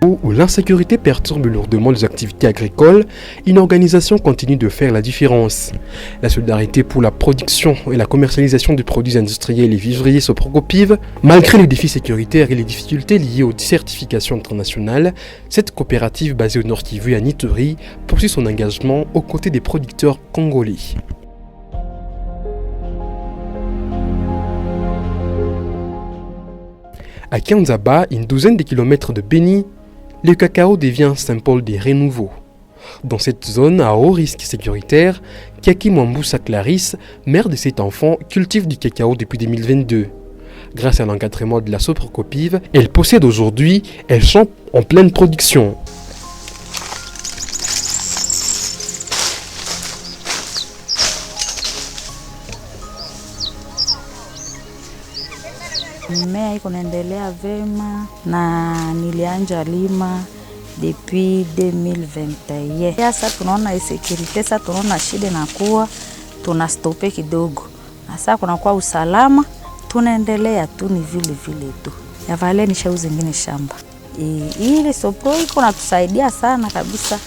Où l'insécurité perturbe lourdement les activités agricoles, une organisation continue de faire la différence. La solidarité pour la production et la commercialisation de produits industriels et vivriers Soprocopiv, malgré les défis sécuritaires et les difficultés liées aux certifications internationales, cette coopérative basée au Nord Kivu à Nitori poursuit son engagement aux côtés des producteurs congolais. À Kianzaba, une douzaine de kilomètres de Beni, le cacao devient un symbole des renouveaux. Dans cette zone à haut risque sécuritaire, Kaki Mwambousa Clarisse, mère de 7 enfants, cultive du cacao depuis 2022. Grâce à l'encadrement de la Soprocopiv, elle possède aujourd'hui un champ en pleine production. Mimea iko naendelea vema na nilianja lima depuis 2021. Sasa tunaona insecurity, sasa tunaona shida inakuwa tunastope kidogo. Na sasa kunakuwa usalama, tunaendelea tu ni vile vile tu. Ya vale ni shauzi zingine shamba. Ile Sopro iko natusaidia sana kabisa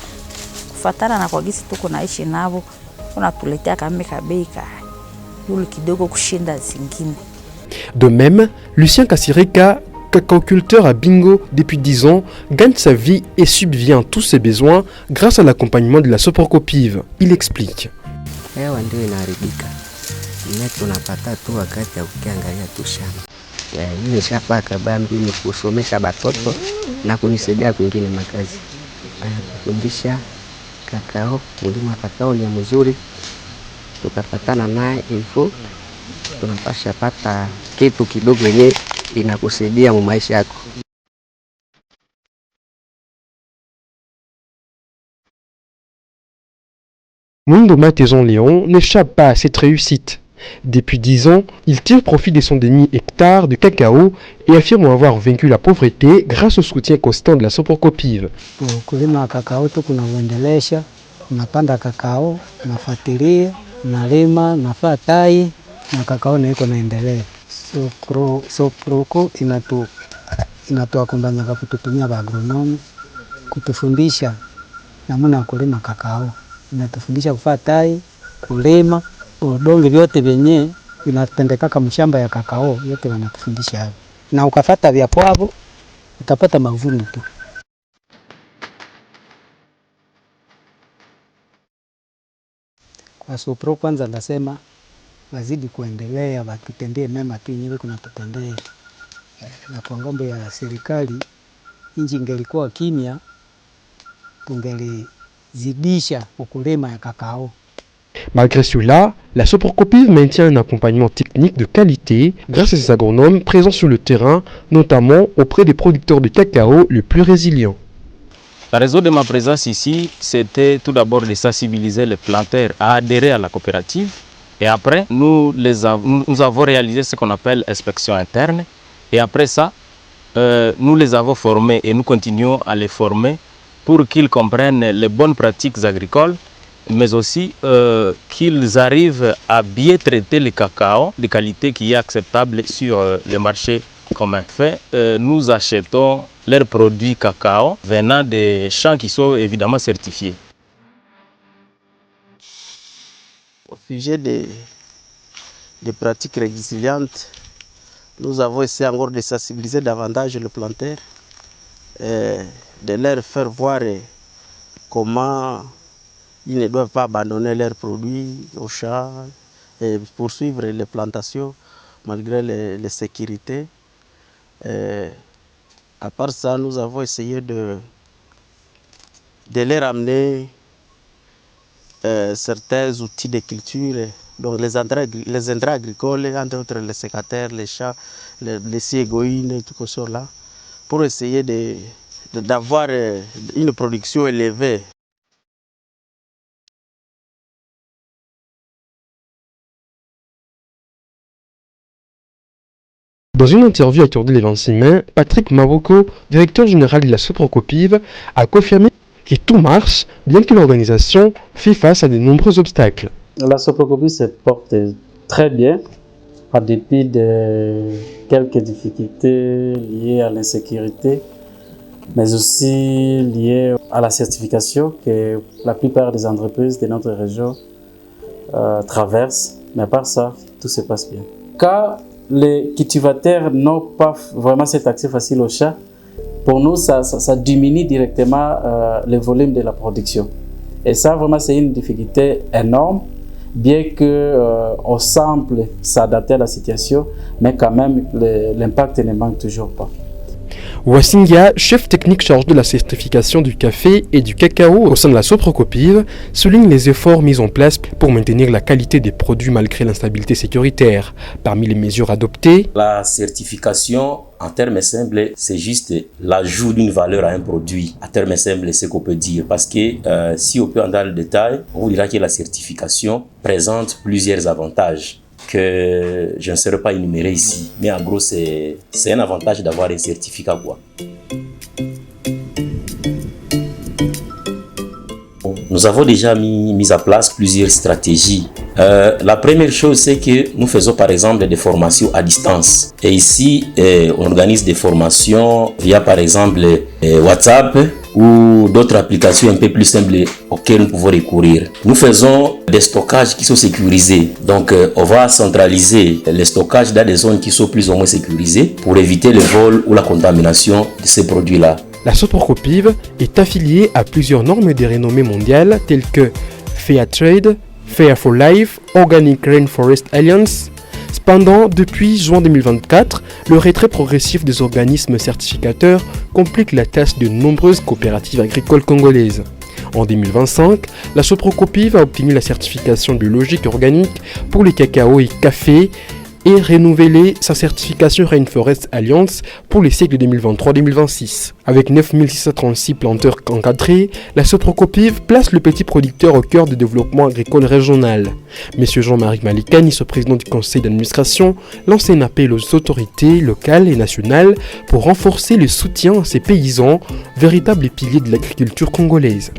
kufatana na kwa gisi tuko naishi nabo. Unatuletea kama bei yule kidogo kushinda zingine. De même, Lucien Kassireka, cacaoculteur à Bingo depuis 10 ans, gagne sa vie et subvient à tous ses besoins grâce à l'accompagnement de la Soprocopiv. Il explique. Hewa ndio inaharibika. Mimi tunapata tu wakati ya kukiangalia tu shamba. Mimi nishapata bambi ni kusomesha watoto na kunisaidia kwingine makazi. Kufundisha kakao, kulima kakao ni mzuri. Tukapatana naye hivyo tunapasha pata kitu kidogo yenye inakusaidia mu maisha yako. Mundo Matézon Léon n'échappe pas à cette réussite. Depuis 10 ans, il tire profit de son demi-hectare de cacao et affirme avoir vaincu la pauvreté grâce au soutien constant de la Soprocopiv. Kulima kakao tu kunaendelesha, unapanda kakao, unafuatilia, unalima, unafaa tai na kakao na iko naendelea. Soproko inatuakumbanya kwa kututumia agronomi kutufundisha namna ya kulima kakao. Inatufundisha kufaa tai, kulima, udongo vyote vyenye vinatendeka kama shamba ya kakao, yote wanatufundisha hapo. Na ukafuata vya hapo utapata mavuno tu. Kwa Sopro kwanza nasema wazidi kuendelea, wakitendee mema tu yenyewe kunatutendea. Na kwa ngambo ya serikali, nchi ingelikuwa kimya, tungelizidisha ukulima ya kakao. Malgré cela, la Soprocopiv maintient un accompagnement technique de qualité grâce à ses agronomes présents sur le terrain, notamment auprès des producteurs de cacao les plus résilients. La raison de ma présence ici, c'était tout d'abord de sensibiliser les planteurs à adhérer à la coopérative. Et après, nous avons réalisé ce qu'on appelle inspection interne. Et après ça, nous les avons formés et nous continuons à les former pour qu'ils comprennent les bonnes pratiques agricoles, mais aussi qu'ils arrivent à bien traiter le cacao de qualité qui est acceptable sur le marché commun. Nous achetons leurs produits cacao venant des champs qui sont évidemment certifiés. Au sujet des pratiques résilientes, nous avons essayé encore de sensibiliser davantage le planteur, de leur faire voir comment ils ne doivent pas abandonner leurs produits aux champs et poursuivre les plantations malgré les sécurités. À part ça, nous avons essayé de leur amener certains outils de culture, donc les intrants agricoles, entre autres les sécateurs, les chats, les cégoïnes et tout ça là, pour essayer d'avoir une production élevée. Dans une interview accordée le 26 mai, Patrick Maboko, directeur général de la Soprocopiv, a confirmé que tout marche, bien que l'organisation fait face à de nombreux obstacles. La Soprocopiv se porte très bien, en dépit de quelques difficultés liées à l'insécurité. mais aussi lié à la certification que la plupart des entreprises de notre région traversent. Mais à part ça, tout se passe bien. Quand les cultivateurs n'ont pas vraiment cet accès facile au champ, pour nous, ça diminue directement le volume de la production. Et ça, vraiment, c'est une difficulté énorme, bien qu'on semble s'adapter à la situation, mais quand même, l'impact ne manque toujours pas. Wassinga, chef technique chargé de la certification du café et du cacao au sein de la Soprocopiv, souligne les efforts mis en place pour maintenir la qualité des produits malgré l'instabilité sécuritaire. Parmi les mesures adoptées, la certification, en termes simples, c'est juste l'ajout d'une valeur à un produit. En termes simples, c'est ce qu'on peut dire. Parce que si on peut entrer dans le détail, on vous dira que la certification présente plusieurs avantages que je ne saurais pas énumérer ici. Mais en gros, c'est un avantage d'avoir un certificat, quoi. Nous avons déjà mis à place plusieurs stratégies. La première chose, c'est que nous faisons par exemple des formations à distance. Et ici, on organise des formations via par exemple WhatsApp ou d'autres applications un peu plus simples auxquelles nous pouvons recourir. Nous faisons des stockages qui sont sécurisés. Donc, on va centraliser les stockages dans des zones qui sont plus ou moins sécurisées pour éviter le vol ou la contamination de ces produits-là. La Soprocopiv est affiliée à plusieurs normes de renommée mondiale telles que Fairtrade, Fair for Life, Organic Rainforest Alliance. Cependant, depuis juin 2024, le retrait progressif des organismes certificateurs complique la tâche de nombreuses coopératives agricoles congolaises. En 2025, la Soprocopiv a obtenu la certification biologique organique pour les cacao et café et renouvelé sa certification Rainforest Alliance pour les cycles 2023-2026. Avec 9636 planteurs encadrés, la Soprocopiv place le petit producteur au cœur du développement agricole régional. Monsieur Jean-Marie Malikani, ce président du conseil d'administration, lance un appel aux autorités locales et nationales pour renforcer le soutien à ces paysans, véritables piliers de l'agriculture congolaise.